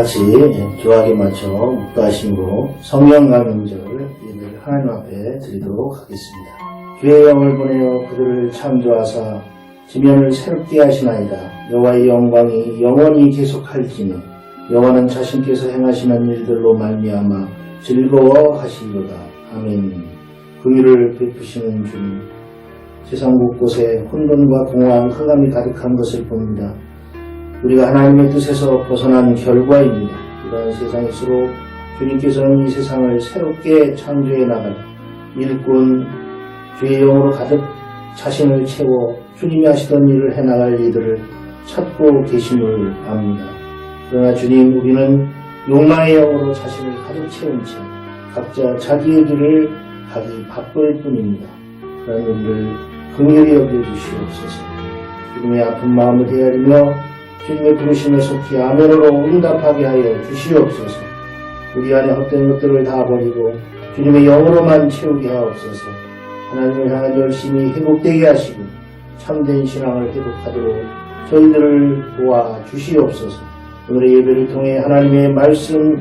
같이 교하게 맞춰 묵도하심으로 성령 강림절 예배를 하나님 앞에 드리도록 하겠습니다. 주의 영을 보내어 그들을 창조하사 지면을 새롭게 하시나이다. 여호와의 영광이 영원히 계속할지니 여호와는 자신께서 행하시는 일들로 말미암아 즐거워하시리로다. 아멘. 긍휼을 베푸시는 주님, 세상 곳곳에 혼돈과 공허한 흑암이 가득한 것을 봅니다. 우리가 하나님의 뜻에서 벗어난 결과입니다. 이러한 세상일수록 주님께서는 이 세상을 새롭게 창조해 나갈 일꾼 주의 영으로 가득 자신을 채워 주님이 하시던 일을 해나갈 이들을 찾고 계심을 압니다. 그러나 주님, 우리는 욕망의 영으로 자신을 가득 채운 채 각자 자기의 길을 가기 바쁠 뿐입니다. 그런 우리를 긍휼히 여겨주시옵소서. 주님의 아픈 마음을 헤아리며 주님의 부르심에 속히 아멘으로 응답하게 하여 주시옵소서. 우리 안에 헛된 것들을 다 버리고 주님의 영으로만 채우게 하옵소서. 하나님을 향한 열심이 회복되게 하시고 참된 신앙을 회복하도록 저희들을 도와 주시옵소서. 오늘의 예배를 통해 하나님의 말씀이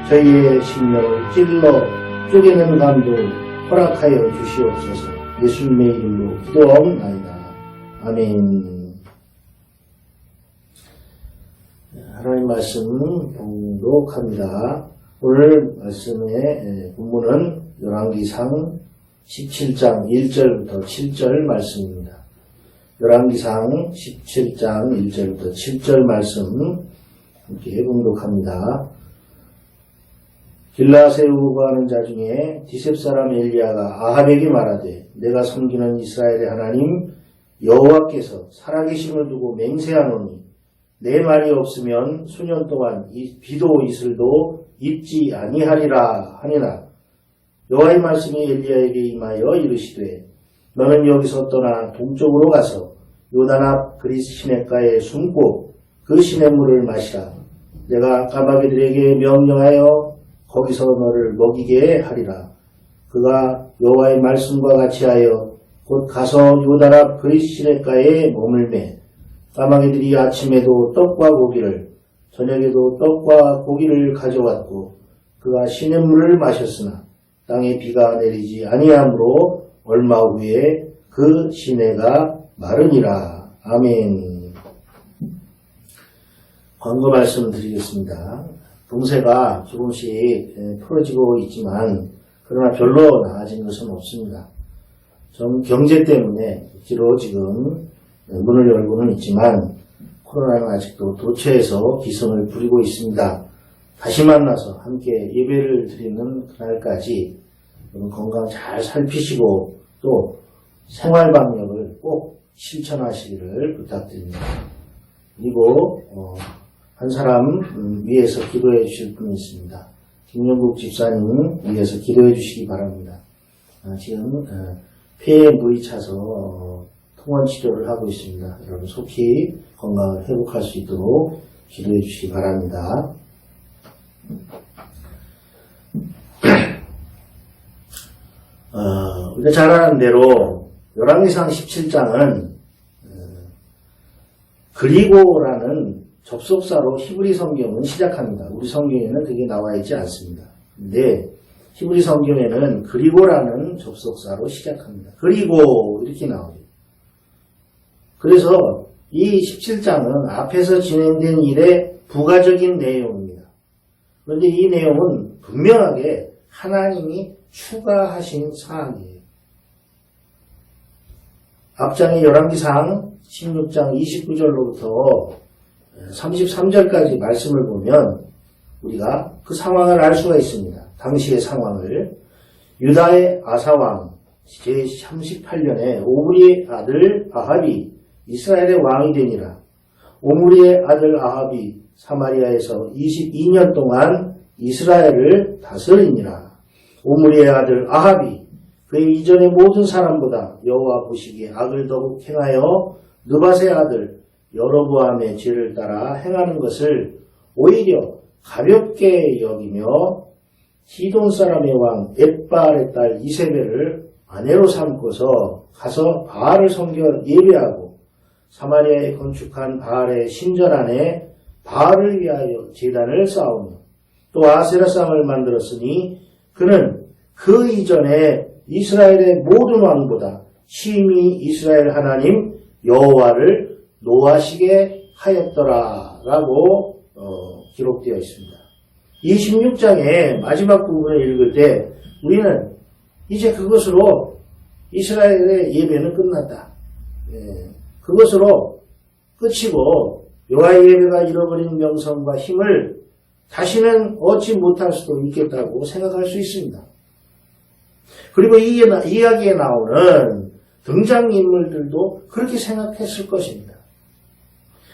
저희의 심령을 찔러 쪼개는 감동을 허락하여 주시옵소서. 예수님의 이름으로 기도하옵나이다. 아멘. 하나님 말씀 봉독합니다. 오늘 말씀의 본문은 열왕기상 17장 1절부터 7절 말씀입니다. 열왕기상 17장 1절부터 7절 말씀 함께 봉독합니다. 길라앗에 우거하는 자 중에 디셉 사람 엘리야가 아합에게 말하되 내가 섬기는 이스라엘의 하나님 여호와께서 살아계심을 두고 맹세하노니 내 말이 없으면 수년 동안 비도 이슬도 입지 아니하리라 하니라. 여호와의 말씀이 엘리야에게 임하여 이르시되 너는 여기서 떠나 동쪽으로 가서 요단 앞 그리스 시냇가에 숨고 그 시냇물을 마시라. 내가 까마귀들에게 명령하여 거기서 너를 먹이게 하리라. 그가 여호와의 말씀과 같이 하여 곧 가서 요단 앞 그리스 시냇가에 머물매 까마귀들이 아침에도 떡과 고기를 저녁에도 떡과 고기를 가져왔고 그가 시냇물을 마셨으나 땅에 비가 내리지 아니하므로 얼마 후에 그 시내가 마르니라. 아멘. 광고 말씀 드리겠습니다. 동세가 조금씩 풀어지고 있지만 그러나 별로 나아진 것은 없습니다. 좀 경제 때문에 억지로 지금 문을 열고는 있지만 코로나는 아직도 도처에서 기승을 부리고 있습니다. 다시 만나서 함께 예배를 드리는 그날까지 여러분 건강 잘 살피시고 또 생활방역을 꼭 실천하시기를 부탁드립니다. 그리고 한 사람 위해서 기도해 주실 분이 있습니다. 김영국 집사님 위해서 기도해 주시기 바랍니다. 지금 폐에 물이 차서 통원 치료를 하고 있습니다. 여러분 속히 건강을 회복할 수 있도록 기도해 주시기 바랍니다. 우리가 잘 아는 대로 열왕기상 17장은 그리고라는 접속사로 히브리 성경은 시작합니다. 우리 성경에는 그게 나와 있지 않습니다. 근데 히브리 성경에는 그리고라는 접속사로 시작합니다. 그리고 이렇게 나오죠. 그래서 이 17장은 앞에서 진행된 일의 부가적인 내용입니다. 그런데 이 내용은 분명하게 하나님이 추가하신 사항이에요. 앞장의 열왕기상 16장 29절로부터 33절까지 말씀을 보면 우리가 그 상황을 알 수가 있습니다. 당시의 상황을. 유다의 아사왕 제38년에 오므리의 아들 아합이 이스라엘의 왕이 되니라. 오므리의 아들 아합이 사마리아에서 22년 동안 이스라엘을 다스리니라. 오므리의 아들 아합이 그의 이전의 모든 사람보다 여호와 보시기에 악을 더욱 행하여 느밧의 아들 여로보암의 죄를 따라 행하는 것을 오히려 가볍게 여기며 시돈 사람의 왕 엣바알의 딸 이세벨을 아내로 삼고서 가서 바알을 섬겨 예배하고 사마리아에 건축한 바알의 신전 안에 바알을 위하여 제단을 쌓으며 또 아세라상을 만들었으니 그는 그 이전에 이스라엘의 모든 왕보다 심히 이스라엘 하나님 여호와를 노하시게 하였더라 라고 기록되어 있습니다. 이 16장의 마지막 부분을 읽을 때 우리는 이제 그것으로 이스라엘의 예배는 끝났다. 그것으로 끝이고 여호와의 예배가 잃어버린 명성과 힘을 다시는 얻지 못할 수도 있겠다고 생각할 수 있습니다. 그리고 이 이야기에 나오는 등장인물들도 그렇게 생각했을 것입니다.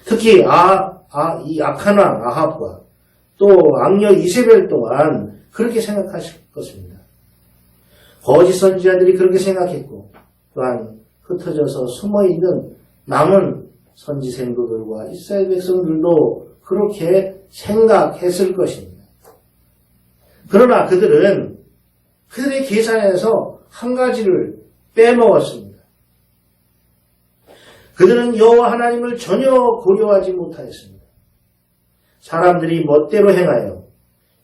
특히 이 악한 왕 아합과 또 악녀 이세벨 또한 그렇게 생각하실 것입니다. 거짓 선지자들이 그렇게 생각했고 또한 흩어져서 숨어있는 남은 선지 생도들과 이스라엘 백성들도 그렇게 생각했을 것입니다. 그러나 그들은 그들의 계산에서 한 가지를 빼먹었습니다. 그들은 여호와 하나님을 전혀 고려하지 못하였습니다. 사람들이 멋대로 행하여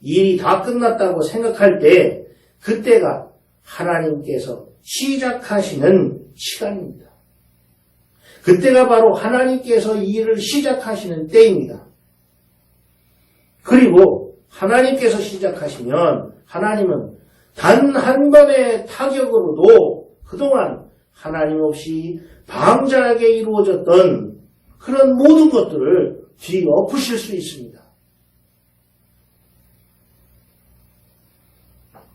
일이 다 끝났다고 생각할 때 그때가 하나님께서 시작하시는 시간입니다. 그때가 바로 하나님께서 일을 시작하시는 때입니다. 그리고 하나님께서 시작하시면 하나님은 단 한 번의 타격으로도 그동안 하나님 없이 방자하게 이루어졌던 그런 모든 것들을 뒤엎으실 수 있습니다.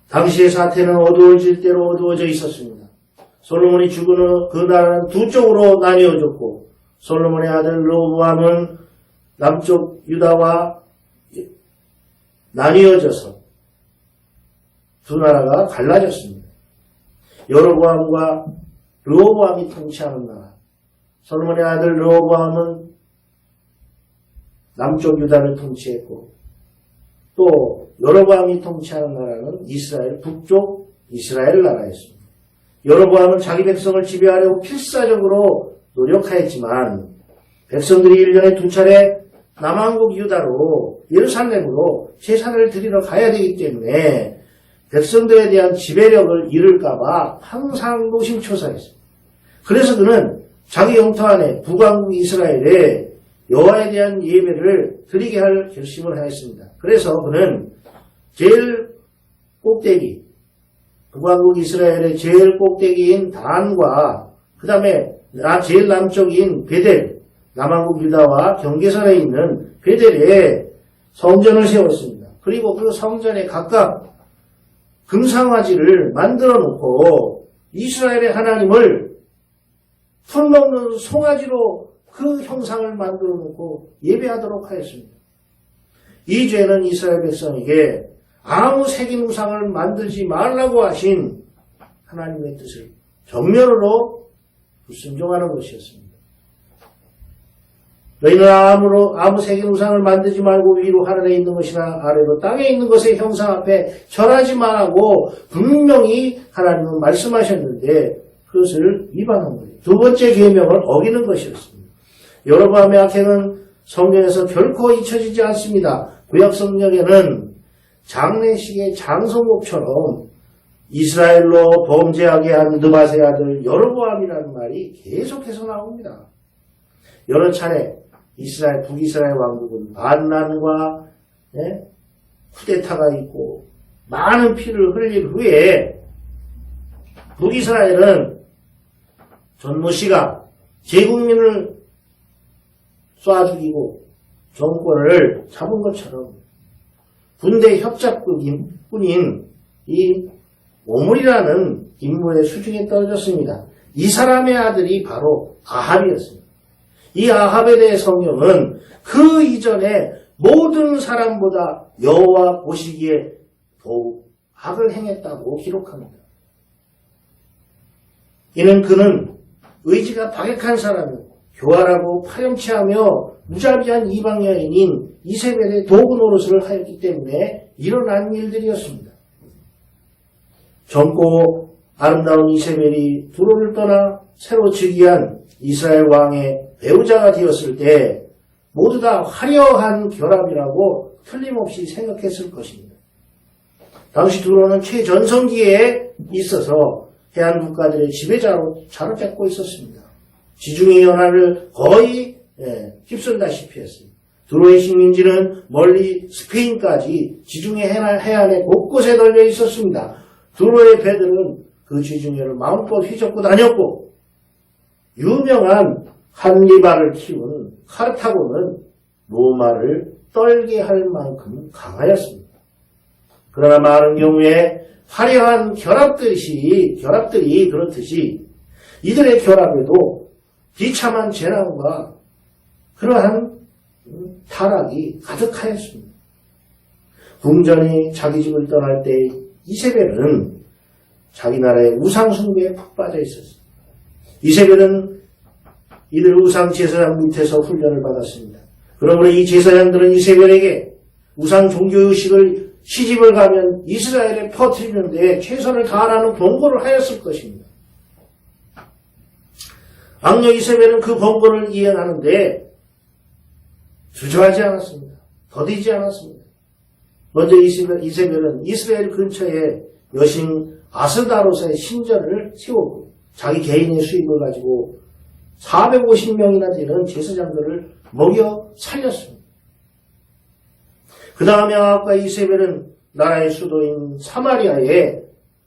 당시의 사태는 어두워질 대로 어두워져 있었습니다. 솔로몬이 죽은 후 그 나라는 두 쪽으로 나뉘어졌고 솔로몬의 아들 르호보암은 남쪽 유다와 나뉘어져서 두 나라가 갈라졌습니다. 여로보암과 르호보암이 통치하는 나라. 솔로몬의 아들 르호보암은 남쪽 유다를 통치했고 또 여로보암이 통치하는 나라는 이스라엘 북쪽 이스라엘 나라였습니다. 여로보암은 자기 백성을 지배하려고 필사적으로 노력하였지만 백성들이 1년에 2차례 남왕국 유다로 예루살렘으로 제사를 드리러 가야 되기 때문에 백성들에 대한 지배력을 잃을까봐 항상 노심초사했습니다. 그래서 그는 자기 영토 안에 북왕국 이스라엘에 여호와에 대한 예배를 드리게 할 결심을 하였습니다. 그래서 그는 제일 꼭대기, 북왕국 이스라엘의 제일 꼭대기인 단과 그 다음에 제일 남쪽인 베델, 남왕국 유다와 경계선에 있는 베델에 성전을 세웠습니다. 그리고 그 성전에 각각 금상화지를 만들어 놓고 이스라엘의 하나님을 손먹는 송아지로 그 형상을 만들어 놓고 예배하도록 하였습니다. 이 죄는 이스라엘 백성에게 아무 새긴 우상을 만들지 말라고 하신 하나님의 뜻을 정면으로 불순종하는 것이었습니다. 너희는 아무 새긴 우상을 만들지 말고 위로 하늘에 있는 것이나 아래로 땅에 있는 것의 형상 앞에 절하지 말라고 분명히 하나님은 말씀하셨는데 그것을 위반한 거예요. 두 번째 계명을 어기는 것이었습니다. 여로보암의 악행은 성경에서 결코 잊혀지지 않습니다. 구약 성경에는 장례식의 장성곡처럼 이스라엘로 범죄하게 한 느밧의 아들 여로보암이라는 말이 계속해서 나옵니다. 여러 차례 북이스라엘 왕국은 반란과 쿠데타가 있고 많은 피를 흘린 후에 북이스라엘은 전무시가 제국민을 쏴 죽이고 정권을 잡은 것처럼 군대 협작꾼인 이 오므리라는 인물의 수중에 떨어졌습니다. 이 사람의 아들이 바로 아합이었습니다. 이 아합에 대해 성경은 그 이전에 모든 사람보다 여호와 보시기에 더욱 악을 행했다고 기록합니다. 이는 그는 의지가 박약한 사람이고 교활하고 파렴치하며 무자비한 이방 여인인 이세벨의 도구 노릇을 하였기 때문에 일어난 일들이었습니다. 젊고 아름다운 이세벨이 두로를 떠나 새로 즉위한 이스라엘 왕의 배우자가 되었을 때 모두 다 화려한 결합이라고 틀림없이 생각했을 것입니다. 당시 두로는 최전성기에 있어서 해안 국가들의 지배자로 자리잡고 있었습니다. 지중해 연안을 거의 휩쓸다시피 했습니다. 두로의 식민지는 멀리 스페인까지 지중해 해안의 곳곳에 널려 있었습니다. 두로의 배들은 그 지중해를 마음껏 휘젓고 다녔고 유명한 한니발을 키운 카르타고는 로마를 떨게 할 만큼 강하였습니다. 그러나 많은 경우에 화려한 결합들이 그렇듯이 이들의 결합에도 비참한 재난과 그러한 타락이 가득하였습니다. 궁전이 자기 집을 떠날 때 이세벨은 자기 나라의 우상 숭배에 푹 빠져 있었습니다. 이세벨은 이들 우상 제사장 밑에서 훈련을 받았습니다. 그러므로 이 제사장들은 이세벨에게 우상 종교의식을 시집을 가면 이스라엘에 퍼뜨리는데 최선을 다하라는 권고를 하였을 것입니다. 악녀 이세벨은 그 권고를 이행하는데 주저하지 않았습니다. 더디지 않았습니다. 먼저 이세벨은 이스라엘 근처에 여신 아스다로스의 신전을 세웠고 자기 개인의 수입을 가지고 450명이나 되는 제사장들을 먹여 살렸습니다. 그 다음에 아합과 이세벨은 나라의 수도인 사마리아에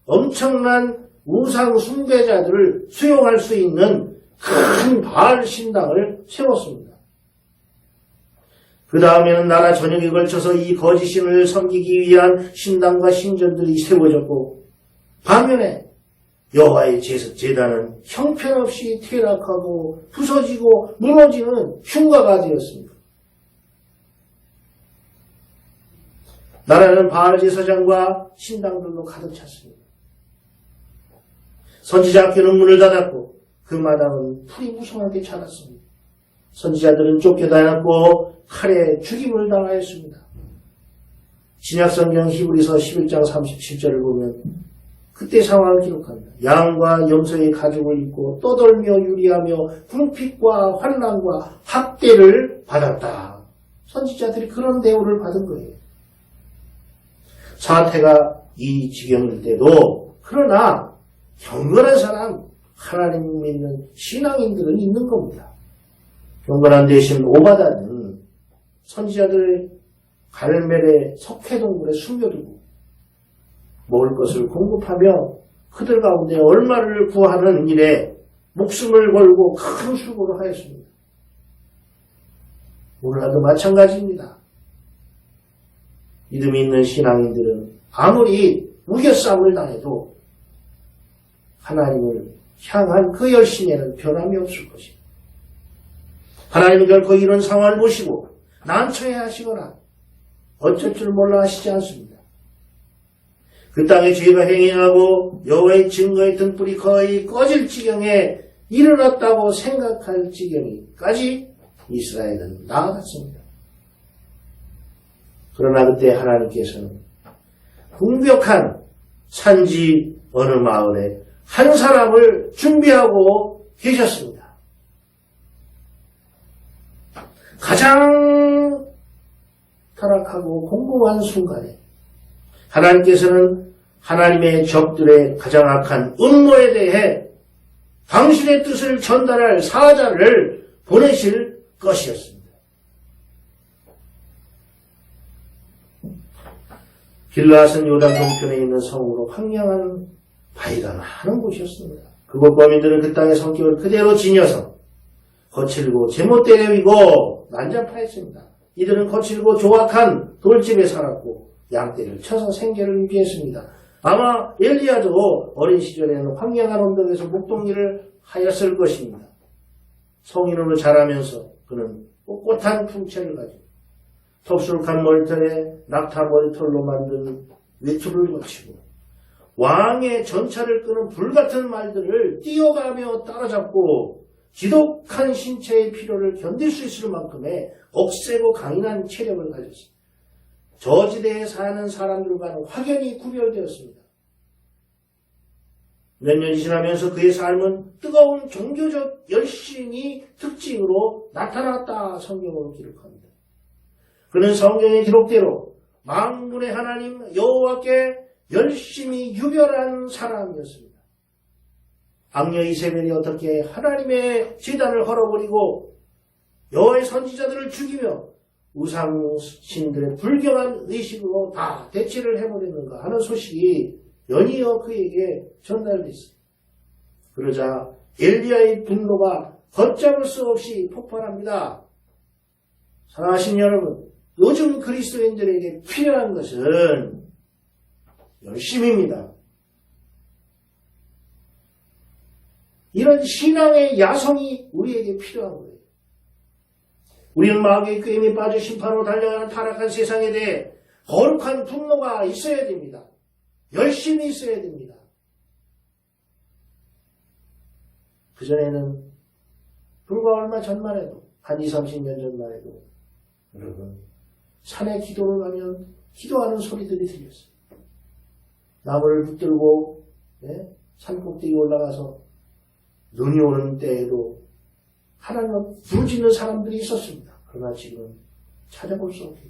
엄청난 우상 숭배자들을 수용할 수 있는 큰 바알 신당을 세웠습니다. 그 다음에는 나라 전역에 걸쳐서 이 거짓 신을 섬기기 위한 신당과 신전들이 세워졌고 반면에 여호와의 제단은 형편없이 퇴락하고 부서지고 무너지는 흉가가 되었습니다. 나라는 바알 제사장과 신당들로 가득 찼습니다. 선지자 학교는 문을 닫았고 그 마당은 풀이 무성하게 자랐습니다. 선지자들은 쫓겨다녔고 칼에 죽임을 당하였습니다. 신약성경 히브리서 11장 37절을 보면 그때 상황을 기록합니다. 양과 염소의 가죽을 입고 떠돌며 유리하며 궁핍과 환난과 학대를 받았다. 선지자들이 그런 대우를 받은 거예요. 사태가 이 지경일 때도 그러나 경건한 사람, 하나님 믿는 신앙인들은 있는 겁니다. 경건한 대신 오바다는 선지자들의 갈멜의 석회동굴에 숨겨두고 먹을 것을 공급하며 그들 가운데 얼마를 구하는 일에 목숨을 걸고 큰 수고를 하였습니다. 오늘날도 마찬가지입니다. 믿음이 있는 신앙인들은 아무리 우겨싸움을 당해도 하나님을 향한 그 열심에는 변함이 없을 것입니다. 하나님은 결코 이런 상황을 보시고 난처해 하시거나 어쩔 줄 몰라 하시지 않습니다. 그 땅에 죄가 행해하고 여호와의 증거의 등불이 거의 꺼질 지경에 이르렀다고 생각할 지경까지 이스라엘은 나아갔습니다. 그러나 그때 하나님께서는 궁벽한 산지 어느 마을에 한 사람을 준비하고 계셨습니다. 가장 타락하고 공고한 순간에 하나님께서는 하나님의 적들의 가장 악한 음모에 대해 당신의 뜻을 전달할 사자를 보내실 것이었습니다. 길르앗은 요단 동편에 있는 성으로 황량한 바위가 많은 곳이었습니다. 그곳 거민들은 그 땅의 성격을 그대로 지녀서 거칠고 제멋대로이고 난잡하였습니다. 이들은 거칠고 조악한 돌집에 살았고 양떼를 쳐서 생계를 유지했습니다. 아마 엘리야도 어린 시절에는 황량한 언덕에서 목동일을 하였을 것입니다. 성인으로 자라면서 그는 꼿꼿한 풍채를 가지고 덥수룩한 머리털에 낙타 머리털로 만든 외투를 거치고 왕의 전차를 끄는 불같은 말들을 뛰어가며 따라잡고 지독한 신체의 피로를 견딜 수 있을 만큼의 억세고 강인한 체력을 가졌습니다. 저지대에 사는 사람들과는 확연히 구별되었습니다. 몇 년이 지나면서 그의 삶은 뜨거운 종교적 열심이 특징으로 나타났다 성경으로 기록합니다. 그는 성경의 기록대로 만군의 하나님 여호와께 열심히 유별한 사람이었습니다. 악녀 이세벨이 어떻게 하나님의 제단을 헐어버리고 여호와의 선지자들을 죽이며 우상신들의 불경한 의식으로 다 대체를 해버리는가 하는 소식이 연이어 그에게 전달됐습니다. 그러자 엘리야의 분노가 걷잡을 수 없이 폭발합니다. 사랑하신 여러분, 요즘 그리스도인들에게 필요한 것은 열심입니다. 이런 신앙의 야성이 우리에게 필요한 거예요. 우리는 마귀의 꾀임에 빠져 심판으로 달려가는 타락한 세상에 대해 거룩한 분노가 있어야 됩니다. 열심히 있어야 됩니다. 그전에는 불과 얼마 전만 해도 한 20, 30년 전만 해도 여러분 산에 기도를 가면 기도하는 소리들이 들렸어요. 나무를 붙들고 산꼭대기 올라가서 눈이 오는 때에도 하나님을 부르짖는 사람들이 있었습니다. 그러나 지금 찾아볼 수 없어요.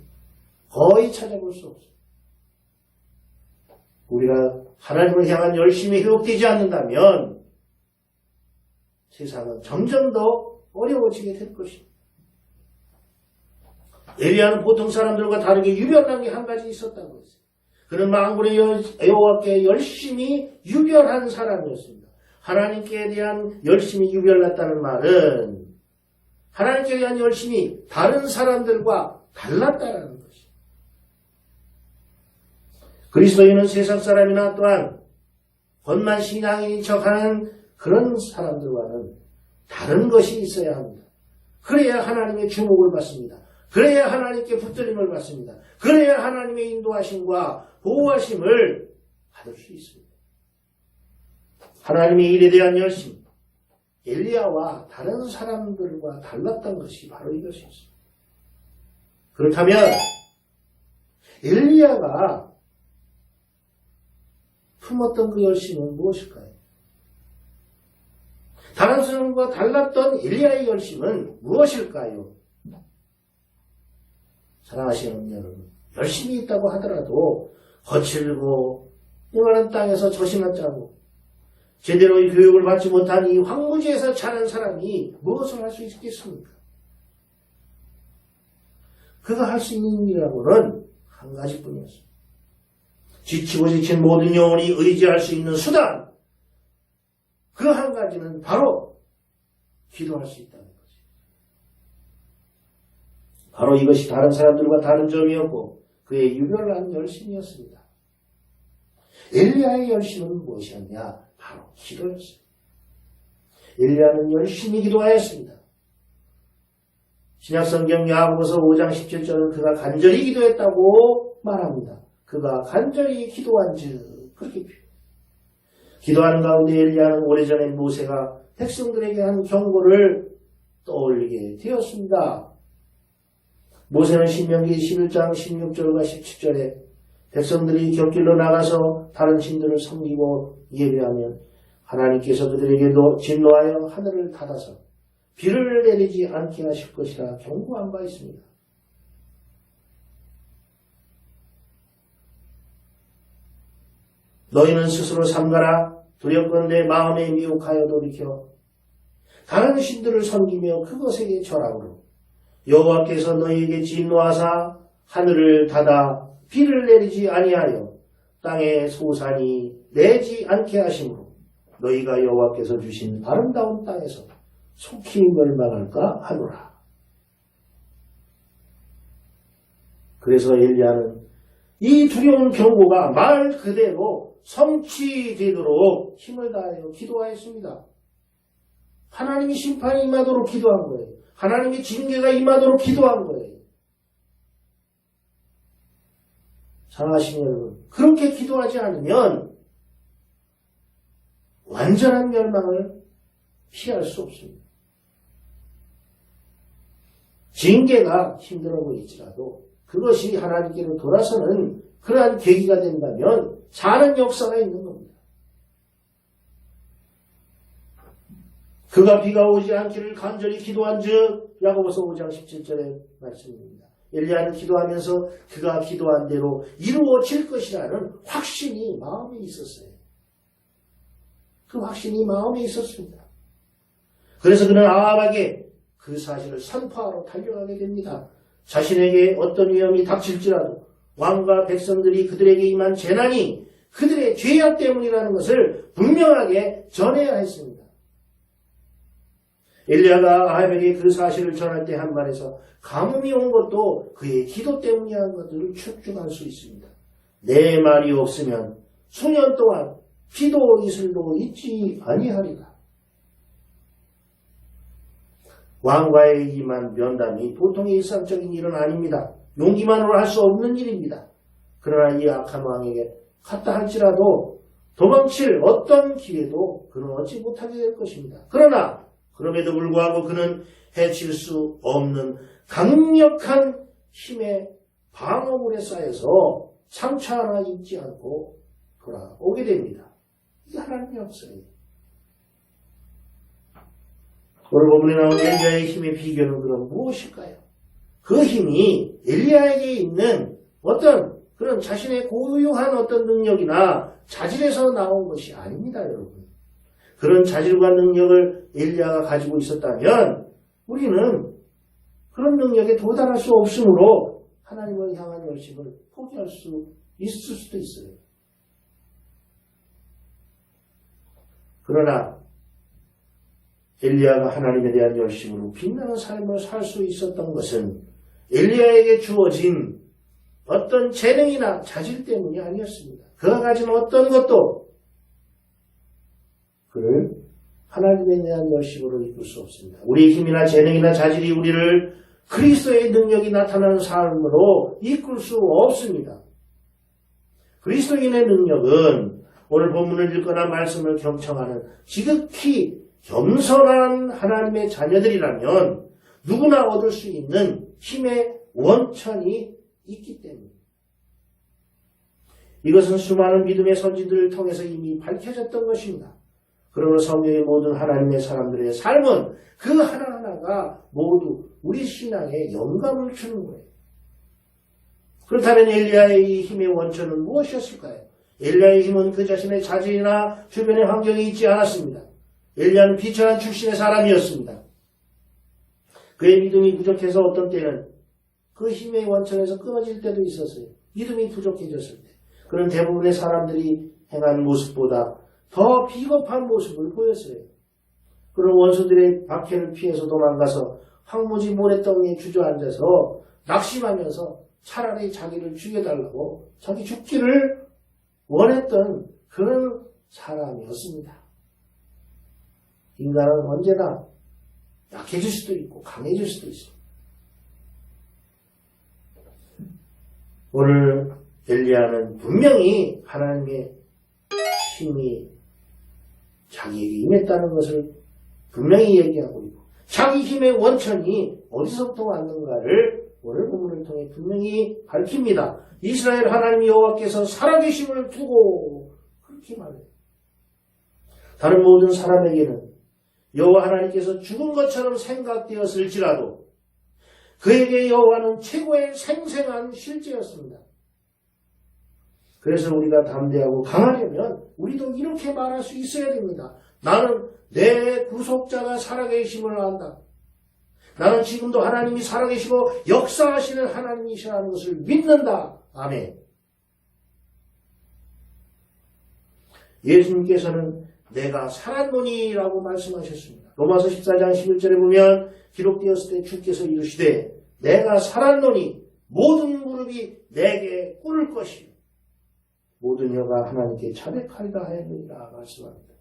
거의 찾아볼 수 없어요. 우리가 하나님을 향한 열심이 회복되지 않는다면 세상은 점점 더 어려워지게 될 것입니다. 엘리야는 보통 사람들과 다르게 유별난 게 한 가지 있었다고 했어요. 그는 만군의 여호와께 열심히 유별한 사람이었습니다. 하나님께 대한 열심이 유별났다는 말은 하나님께 대한 열심이 다른 사람들과 달랐다는 것입니다. 그리스도인은 세상 사람이나 또한 겉만 신앙인인 척하는 그런 사람들과는 다른 것이 있어야 합니다. 그래야 하나님의 주목을 받습니다. 그래야 하나님께 붙들림을 받습니다. 그래야 하나님의 인도하심과 보호하심을 받을 수 있습니다. 하나님의 일에 대한 열심, 엘리야와 다른 사람들과 달랐던 것이 바로 이것이었습니다. 그렇다면 엘리야가 품었던 그 열심은 무엇일까요? 다른 사람과 달랐던 엘리야의 열심은 무엇일까요? 사랑하시는 여러분, 열심히 있다고 하더라도 거칠고 이만한 땅에서 젖이나 짜고 제대로의 교육을 받지 못한 이 황무지에서 자란 사람이 무엇을 할 수 있겠습니까? 그가 할 수 있는 일이라고는 한 가지뿐이었습니다. 지치고 지친 모든 영혼이 의지할 수 있는 수단, 그 한 가지는 바로 기도할 수 있다는 거죠. 바로 이것이 다른 사람들과 다른 점이었고 그의 유별난 열심이었습니다. 엘리야의 열심은 무엇이었냐? 바로 기도였습니다. 엘리야는 열심히 기도하였습니다. 신약성경 야고보서 5장 17절은 그가 간절히 기도했다고 말합니다. 그가 간절히 기도한즉 그렇게 표현합니다. 기도하는 가운데 엘리야는 오래전에 모세가 백성들에게 한 경고를 떠올리게 되었습니다. 모세는 신명기 11장 16절과 17절에 백성들이 곁길로 나가서 다른 신들을 섬기고 예배하면 하나님께서 그들에게 진노하여 하늘을 닫아서 비를 내리지 않게 하실 것이라 경고한 바 있습니다. 너희는 스스로 삼가라. 두렵건대 마음에 미혹하여 돌이켜 다른 신들을 섬기며 그것에게 절하므로 여호와께서 너희에게 진노하사 하늘을 닫아 비를 내리지 아니하여 땅에 소산이 내지 않게 하심으로 너희가 여호와께서 주신 아름다운 땅에서 속히 멸망할까 하노라. 그래서 엘리야는 이 두려운 경고가 말 그대로 성취되도록 힘을 다하여 기도하였습니다. 하나님의 심판이 임하도록 기도한 거예요. 하나님의 징계가 임하도록 기도한 거예요. 사랑하시는 여러분, 그렇게 기도하지 않으면 완전한 멸망을 피할 수 없습니다. 징계가 힘들어 보일지라도 그것이 하나님께로 돌아서는 그러한 계기가 된다면 사는 역사가 있는 겁니다. 그가 비가 오지 않기를 간절히 기도한즉 야고보서 5장 17절의 말씀입니다. 엘리야는 기도하면서 그가 기도한 대로 이루어질 것이라는 확신이 마음에 있었어요. 그 확신이 마음에 있었습니다. 그래서 그는 아합에게 그 사실을 선포하러 달려가게 됩니다. 자신에게 어떤 위험이 닥칠지라도 왕과 백성들이 그들에게 임한 재난이 그들의 죄악 때문이라는 것을 분명하게 전해야 했습니다. 엘리야가 아합에게 그 사실을 전할 때 한 말에서 가뭄이 온 것도 그의 기도 때문이라는 것들을 추측할 수 있습니다. 내 말이 없으면 수년 동안 비도 이슬도 있지 아니하리라. 왕과의 임한 면담이 보통의 일상적인 일은 아닙니다. 용기만으로 할 수 없는 일입니다. 그러나 이 악한 왕에게 갔다 할지라도 도망칠 어떤 기회도 그는 얻지 못하게 될 것입니다. 그러나 그럼에도 불구하고 그는 해칠 수 없는 강력한 힘의 방어물에 쌓여서 상처 하나 입지 않고 돌아오게 됩니다. 이게 하나님의 역사예요. 오늘 본문에 나온 엘리야의 힘의 비결은 그럼 무엇일까요? 그 힘이 엘리야에게 있는 어떤 그런 자신의 고유한 어떤 능력이나 자질에서 나온 것이 아닙니다, 여러분. 그런 자질과 능력을 엘리야가 가지고 있었다면 우리는 그런 능력에 도달할 수 없으므로 하나님을 향한 열심을 포기할 수 있을 수도 있어요. 그러나 엘리야가 하나님에 대한 열심으로 빛나는 삶을 살 수 있었던 것은 엘리야에게 주어진 어떤 재능이나 자질 때문이 아니었습니다. 그가 가진 어떤 것도 그를 하나님에 대한 열심으로 이끌 수 없습니다. 우리의 힘이나 재능이나 자질이 우리를 그리스도의 능력이 나타나는 삶으로 이끌 수 없습니다. 그리스도인의 능력은 오늘 본문을 읽거나 말씀을 경청하는 지극히 겸손한 하나님의 자녀들이라면 누구나 얻을 수 있는 힘의 원천이 있기 때문입니다. 이것은 수많은 믿음의 선지들을 통해서 이미 밝혀졌던 것입니다. 그러므로 성경의 모든 하나님의 사람들의 삶은 그 하나하나가 모두 우리 신앙에 영감을 주는 거예요. 그렇다면 엘리야의 힘의 원천은 무엇이었을까요? 엘리야의 힘은 그 자신의 자질이나 주변의 환경이 있지 않았습니다. 엘리야는 비천한 출신의 사람이었습니다. 그의 믿음이 부족해서 어떤 때는 그 힘의 원천에서 끊어질 때도 있었어요. 믿음이 부족해졌을 때. 그런 대부분의 사람들이 행한 모습보다 더 비겁한 모습을 보였어요. 그런 원수들의 박해를 피해서 도망가서 황무지 모래덩이에 주저앉아서 낙심하면서 차라리 자기를 죽여달라고 자기 죽기를 원했던 그런 사람이었습니다. 인간은 언제나 약해질 수도 있고 강해질 수도 있습니다. 오늘 엘리야는 분명히 하나님의 힘이 자기에게 임했다는 것을 분명히 얘기하고 있고 자기 힘의 원천이 어디서부터 왔는가를 오늘 본문을 통해 분명히 밝힙니다. 이스라엘 하나님 여호와께서 살아계심을 두고 그렇게 말해요. 다른 모든 사람에게는 여호와 하나님께서 죽은 것처럼 생각되었을지라도 그에게 여호와는 최고의 생생한 실제였습니다. 그래서 우리가 담대하고 강하려면 우리도 이렇게 말할 수 있어야 됩니다. 나는 내 구속자가 살아계심을 안다. 나는 지금도 하나님이 살아계시고 역사하시는 하나님이시라는 것을 믿는다. 아멘. 예수님께서는 내가 살았노니라고 말씀하셨습니다. 로마서 14장 11절에 보면 기록되었을 때 주께서 이르시되 내가 살았노니 모든 무릎이 내게 꿇을 것이요 모든 혀가 하나님께 자백하리라 하였느니라 말씀합니다.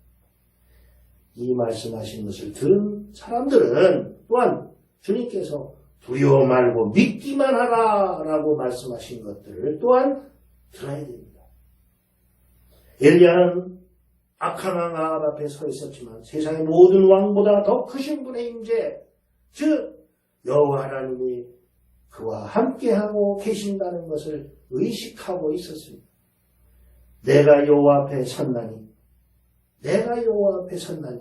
이 말씀하신 것을 들은 사람들은 또한 주님께서 두려워 말고 믿기만 하라 라고 말씀하신 것들을 또한 들어야 됩니다. 엘리야는 악한 왕 아합 앞에 서 있었지만 세상의 모든 왕보다 더 크신 분의 임재, 즉 여호와 하나님이 그와 함께하고 계신다는 것을 의식하고 있었습니다. 내가 여호와 앞에 섰나니 내가 여호와 앞에 섰나니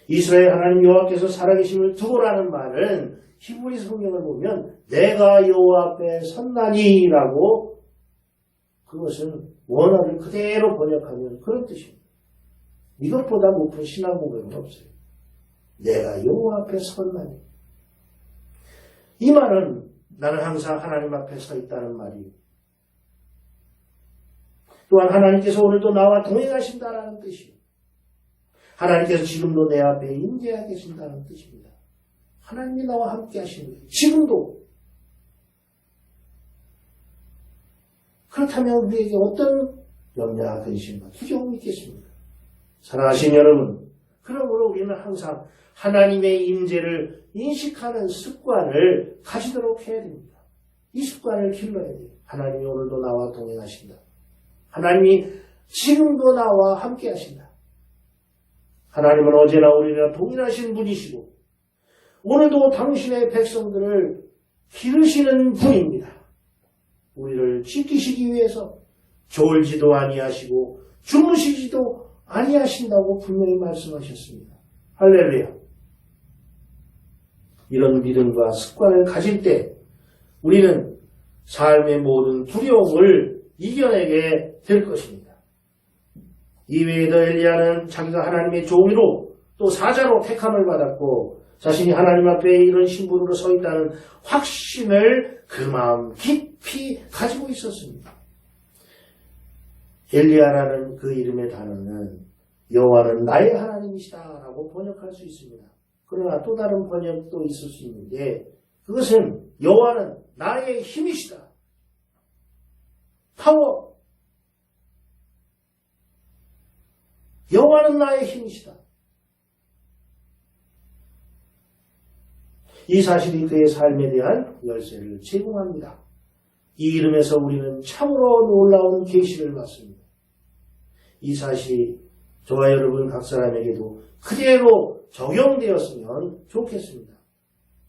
이스라엘 하나님 여호와께서 살아계심을 두고라는 말은 히브리 성경을 보면 내가 여호와 앞에 섰나니라고 그것은 원어를 그대로 번역하면 그런 뜻입니다. 이것보다 높은 신앙 고백은 없어요. 내가 여호와 앞에 섰나니. 이 말은 나는 항상 하나님 앞에 서 있다는 말이에요. 또한 하나님께서 오늘도 나와 동행하신다라는 뜻이에요. 하나님께서 지금도 내 앞에 임재하고 계신다는 뜻입니다. 하나님이 나와 함께 하시는 거예요. 지금도. 그렇다면 우리에게 어떤 염려와 근심과 두려움이 있겠습니까? 사랑하신 여러분, 그러므로 우리는 항상 하나님의 임재를 인식하는 습관을 가지도록 해야 됩니다. 이 습관을 길러야 돼요. 하나님이 오늘도 나와 동행하신다. 하나님이 지금도 나와 함께 하신다. 하나님은 어제나 오늘이나 동일하신 분이시고 오늘도 당신의 백성들을 기르시는 분입니다. 우리를 지키시기 위해서 졸지도 아니하시고 주무시지도 아니하신다고 분명히 말씀하셨습니다. 할렐루야. 이런 믿음과 습관을 가질 때 우리는 삶의 모든 두려움을 이겨내게 될 것입니다. 이외에도 엘리야는 자기가 하나님의 종이로 또 사자로 택함을 받았고 자신이 하나님 앞에 이런 신분으로 서 있다는 확신을 그 마음 깊이 가지고 있었습니다. 엘리야라는 그 이름의 단어는 여호와는 나의 하나님이시다라고 번역할 수 있습니다. 그러나 또 다른 번역도 있을 수 있는데 그것은 여호와는 나의 힘이시다. 파워. 여호와는 나의 힘이시다. 이 사실이 그의 삶에 대한 열쇠를 제공합니다. 이 이름에서 우리는 참으로 놀라운 계시를 받습니다. 이 사실이 저와 여러분 각 사람에게도 그대로 적용되었으면 좋겠습니다.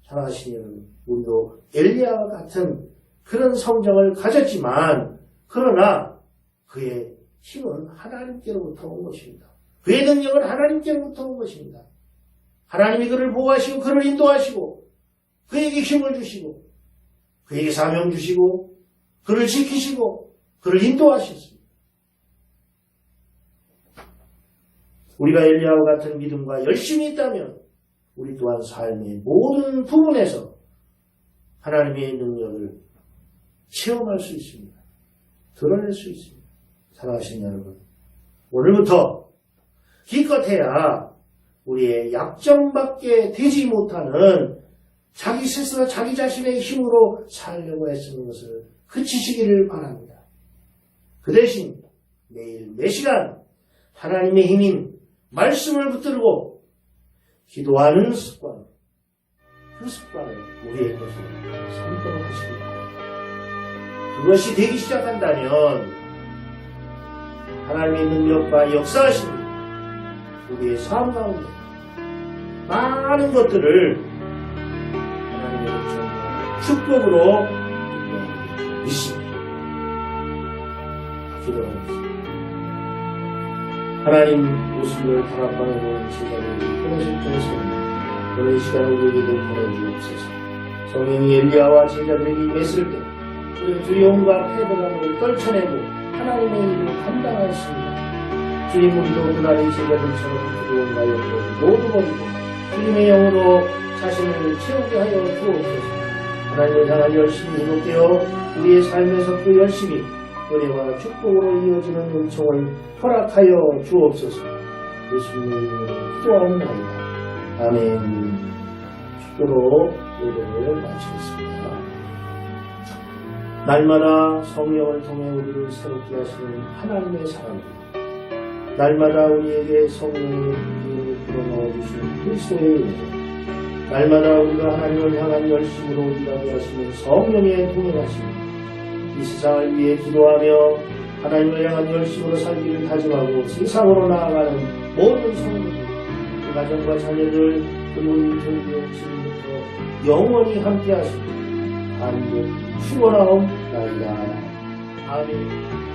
사랑하시는 여러분, 우리도 엘리야와 같은 그런 성정을 가졌지만 그러나 그의 힘은 하나님께로부터 온 것입니다. 그의 능력은 하나님께로부터 온 것입니다. 하나님이 그를 보호하시고 그를 인도하시고 그에게 힘을 주시고 그에게 사명 주시고 그를 지키시고 그를 인도하셨습니다. 우리가 엘리야와 같은 믿음과 열심이 있다면 우리 또한 삶의 모든 부분에서 하나님의 능력을 체험할 수 있습니다. 드러낼 수 있습니다. 사랑하시는 여러분, 오늘부터 기껏해야 우리의 약점밖에 되지 못하는 자기 스스로 자기 자신의 힘으로 살려고 애쓰는 것을 그치시기를 바랍니다. 그 대신 매일 매시간 하나님의 힘인 말씀을 붙들고 기도하는 습관, 그 습관을 우리의 것으로 삼도록 하시기 바랍니다. 그것이 되기 시작한다면 하나님의 능력과 역사하심이 우리의 삶 가운데 많은 것들을 하나님의 축복으로 믿습니다. 기도하겠습니다. 하나님 모습을 다락방에 놓은 제자들이 끊어질 통해서 오늘 시간을 우리에게도 보내주옵소서. 성령이 엘리야와 제자들에게 임했을 때 그의 두려움과 패배감을 떨쳐내고 하나님의 일을 감당하였습니다. 주님, 우리도 그날의 제자들처럼 두려움과 염려를 모두 버리고 주님의 영으로 자신을 채우게 하여 주옵소서. 하나님을 향한 열심히 회복되어 우리의 삶에서 그 열심히 은혜와 축복으로 이어지는 은총을 허락하여 주옵소서. 예수님의 이름으로 기도하옵나이다. 아멘. 축도로 예배를 마치겠습니다. 날마다 성령을 통해 우리를 새롭게 하시는 하나님의 사랑입니다. 날마다 우리에게 성령의 기운을 불어넣어 주시는 그리스도의 은혜, 날마다 우리가 하나님을 향한 열심으로 일하게 하시는 성령의 동행하심입니다. 이 세상을 위해 기도하며 하나님을 향한 열심으로 살기를 다짐하고 세상으로 나아가는 모든 성도들, 그 가정과 자녀들, 그리고 이 교회 지금부터 영원히 함께 하시고 간곡 축원하옵나이다. 아멘.